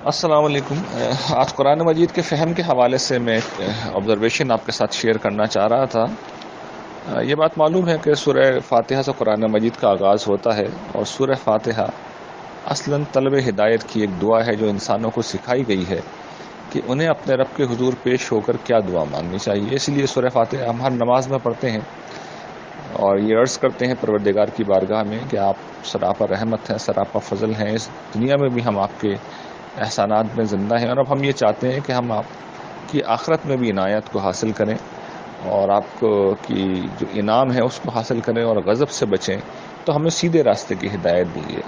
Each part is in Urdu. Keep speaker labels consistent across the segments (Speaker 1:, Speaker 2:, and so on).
Speaker 1: السلام علیکم۔ آج قرآن مجید کے فہم کے حوالے سے میں ایک آبزرویشن آپ کے ساتھ شیئر کرنا چاہ رہا تھا۔ یہ بات معلوم ہے کہ سورہ فاتحہ سے قرآن مجید کا آغاز ہوتا ہے، اور سورہ فاتحہ اصلاً طلب ہدایت کی ایک دعا ہے جو انسانوں کو سکھائی گئی ہے کہ انہیں اپنے رب کے حضور پیش ہو کر کیا دعا مانگنی چاہیے۔ اس لیے سورہ فاتحہ ہم ہر نماز میں پڑھتے ہیں اور یہ عرض کرتے ہیں پروردگار کی بارگاہ میں کہ آپ سراپا رحمت ہیں، سراپا فضل ہیں، اس دنیا میں بھی ہم آپ کے احسانات میں زندہ ہیں، اور اب ہم یہ چاہتے ہیں کہ ہم آپ کی آخرت میں بھی عنایت کو حاصل کریں اور آپ کو کی جو انعام ہے اس کو حاصل کریں اور غضب سے بچیں، تو ہمیں سیدھے راستے کی ہدایت دیجیے۔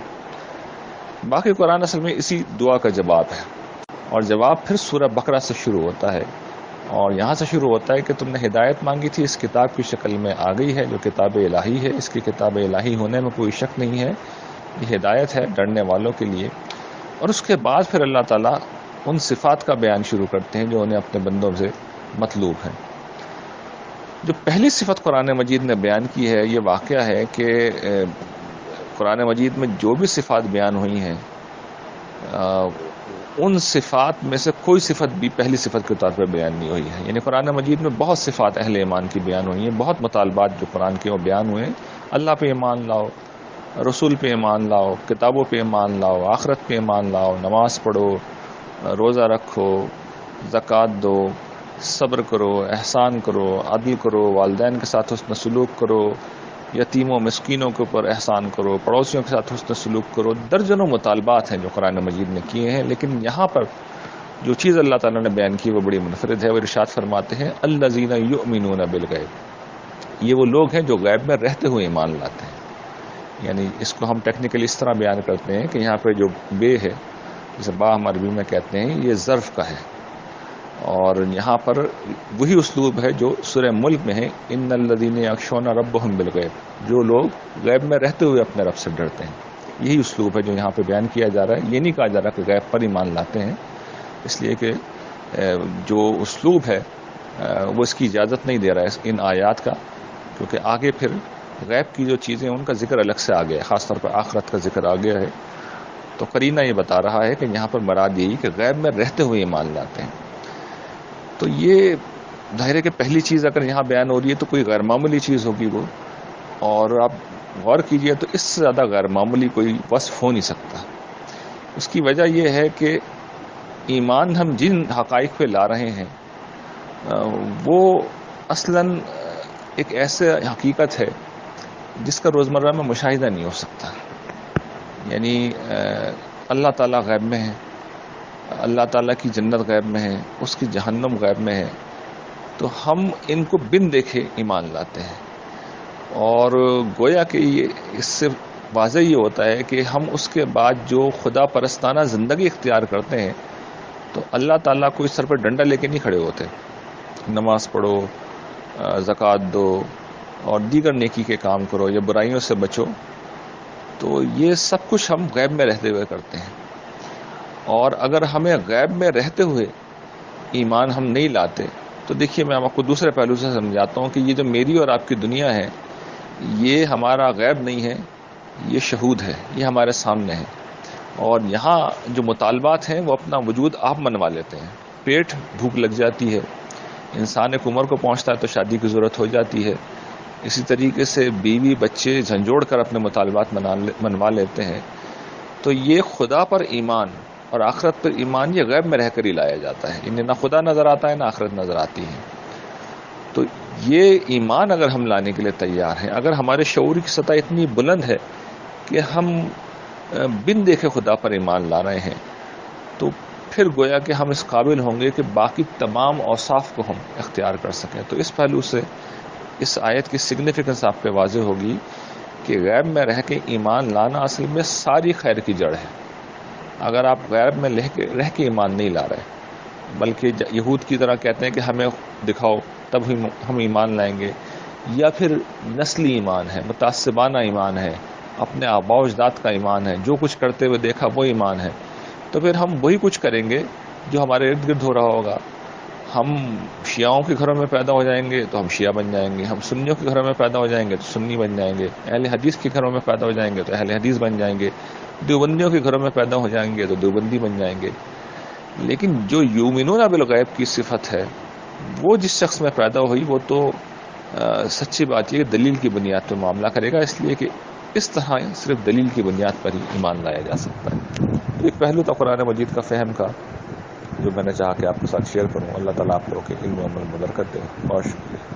Speaker 1: باقی قرآن اصل میں اسی دعا کا جواب ہے، اور جواب پھر سورہ بقرہ سے شروع ہوتا ہے، اور یہاں سے شروع ہوتا ہے کہ تم نے ہدایت مانگی تھی، اس کتاب کی شکل میں آ گئی ہے جو کتاب الہی ہے۔ اس کی کتاب الہی ہونے میں کوئی شک نہیں ہے، یہ ہدایت ہے ڈرنے والوں کے لیے۔ اور اس کے بعد پھر اللہ تعالیٰ ان صفات کا بیان شروع کرتے ہیں جو انہیں اپنے بندوں سے مطلوب ہیں۔ جو پہلی صفت قرآن مجید نے بیان کی ہے، یہ واقعہ ہے کہ قرآن مجید میں جو بھی صفات بیان ہوئی ہیں، ان صفات میں سے کوئی صفت بھی پہلی صفت کے طور پر بیان نہیں ہوئی ہے۔ یعنی قرآن مجید میں بہت صفات اہل ایمان کی بیان ہوئی ہیں، بہت مطالبات جو قرآن کے وہ بیان ہوئے ہیں، اللہ پہ ایمان لاؤ، رسول پہ ایمان لاؤ، کتابوں پہ ایمان لاؤ، آخرت پہ ایمان لاؤ، نماز پڑھو، روزہ رکھو، زکوٰۃ دو، صبر کرو، احسان کرو، عدل کرو، والدین کے ساتھ حسن سلوک کرو، یتیموں مسکینوں کے اوپر احسان کرو، پڑوسیوں کے ساتھ حسن سلوک کرو۔ درجنوں مطالبات ہیں جو قرآن مجید نے کیے ہیں، لیکن یہاں پر جو چیز اللہ تعالیٰ نے بیان کی وہ بڑی منفرد ہے۔ وہ ارشاد فرماتے ہیں الذین یؤمنون بالغیب، یہ وہ لوگ ہیں جو غیب میں رہتے ہوئے ایمان لاتے ہیں۔ یعنی اس کو ہم ٹیکنیکلی اس طرح بیان کرتے ہیں کہ یہاں پہ جو بے ہے، جسے با ہم عربی میں کہتے ہیں، یہ ظرف کا ہے، اور یہاں پر وہی اسلوب ہے جو سورہ ملک میں ہے، ان الذین یخشون ربهم بالغیب، جو لوگ غیب میں رہتے ہوئے اپنے رب سے ڈرتے ہیں۔ یہی اسلوب ہے جو یہاں پہ بیان کیا جا رہا ہے۔ یہ نہیں کہا جا رہا کہ غیب پر ایمان لاتے ہیں، اس لیے کہ جو اسلوب ہے وہ اس کی اجازت نہیں دے رہا ہے ان آیات کا، کیونکہ آگے پھر غیب کی جو چیزیں ان کا ذکر الگ سے آ گیا ہے، خاص طور پر آخرت کا ذکر آ گیا ہے۔ تو قرینہ یہ بتا رہا ہے کہ یہاں پر مراد یہی کہ غیب میں رہتے ہوئے ایمان لاتے ہیں۔ تو یہ ظاہر ہے کہ پہلی چیز اگر یہاں بیان ہو رہی ہے تو کوئی غیر معمولی چیز ہوگی وہ، اور آپ غور کیجئے تو اس سے زیادہ غیر معمولی کوئی وصف ہو نہیں سکتا۔ اس کی وجہ یہ ہے کہ ایمان ہم جن حقائق پہ لا رہے ہیں وہ اصلاً ایک ایسے حقیقت ہے جس کا روزمرہ میں مشاہدہ نہیں ہو سکتا۔ یعنی اللہ تعالیٰ غیب میں ہے، اللہ تعالیٰ کی جنت غیب میں ہے، اس کی جہنم غیب میں ہے، تو ہم ان کو بن دیکھے ایمان لاتے ہیں، اور گویا کہ یہ اس سے واضح یہ ہوتا ہے کہ ہم اس کے بعد جو خدا پرستانہ زندگی اختیار کرتے ہیں تو اللہ تعالیٰ کو اس سر پر ڈنڈا لے کے نہیں کھڑے ہوتے، نماز پڑھو، زکوٰۃ دو اور دیگر نیکی کے کام کرو یا برائیوں سے بچو، تو یہ سب کچھ ہم غیب میں رہتے ہوئے کرتے ہیں۔ اور اگر ہمیں غیب میں رہتے ہوئے ایمان ہم نہیں لاتے تو دیکھیے میں آپ کو دوسرے پہلو سے سمجھاتا ہوں کہ یہ جو میری اور آپ کی دنیا ہے یہ ہمارا غیب نہیں ہے، یہ شہود ہے، یہ ہمارے سامنے ہے، اور یہاں جو مطالبات ہیں وہ اپنا وجود آپ منوا لیتے ہیں۔ پیٹ بھوک لگ جاتی ہے، انسان ایک عمر کو پہنچتا ہے تو شادی کی ضرورت ہو جاتی ہے، اسی طریقے سے بیوی بچے جھنجھوڑ کر اپنے مطالبات منوا لیتے ہیں۔ تو یہ خدا پر ایمان اور آخرت پر ایمان یہ غیب میں رہ کر ہی لایا جاتا ہے، انہیں نہ خدا نظر آتا ہے نہ آخرت نظر آتی ہے۔ تو یہ ایمان اگر ہم لانے کے لیے تیار ہیں، اگر ہمارے شعور کی سطح اتنی بلند ہے کہ ہم بن دیکھے خدا پر ایمان لا رہے ہیں، تو پھر گویا کہ ہم اس قابل ہوں گے کہ باقی تمام اوصاف کو ہم اختیار کر سکیں۔ تو اس پہلو سے اس آیت کی سگنیفیکنس آپ پہ واضح ہوگی کہ غیب میں رہ کے ایمان لانا اصل میں ساری خیر کی جڑ ہے۔ اگر آپ غیب میں رہ کے ایمان نہیں لا رہے، بلکہ یہود کی طرح کہتے ہیں کہ ہمیں دکھاؤ تب ہم ایمان لائیں گے، یا پھر نسلی ایمان ہے، متعصبانہ ایمان ہے، اپنے آباء و اجداد کا ایمان ہے، جو کچھ کرتے ہوئے دیکھا وہ ایمان ہے، تو پھر ہم وہی کچھ کریں گے جو ہمارے ارد گرد ہو رہا ہوگا۔ ہم شیعوں کے گھروں میں پیدا ہو جائیں گے تو ہم شیعہ بن جائیں گے، ہم سنیوں کے گھروں میں پیدا ہو جائیں گے تو سنی بن جائیں گے، اہل حدیث کے گھروں میں پیدا ہو جائیں گے تو اہل حدیث بن جائیں گے، دیوبندیوں کے گھروں میں پیدا ہو جائیں گے تو دیوبندی بن جائیں گے۔ لیکن جو یؤمنون بالغیب کی صفت ہے وہ جس شخص میں پیدا ہوئی وہ تو سچی بات یہ کہ دلیل کی بنیاد پر معاملہ کرے گا، اس لیے کہ اس طرح صرف دلیل کی بنیاد پر ہی ایمان لایا جا سکتا ہے۔ ایک پہلو تھا قرآن مجید کا فہم کا جو میں نے چاہا کہ آپ کے ساتھ شیئر کروں۔ اللہ تعالیٰ آپ لوگوں کے علم و عمل میں برکت دے، بہت شکریہ۔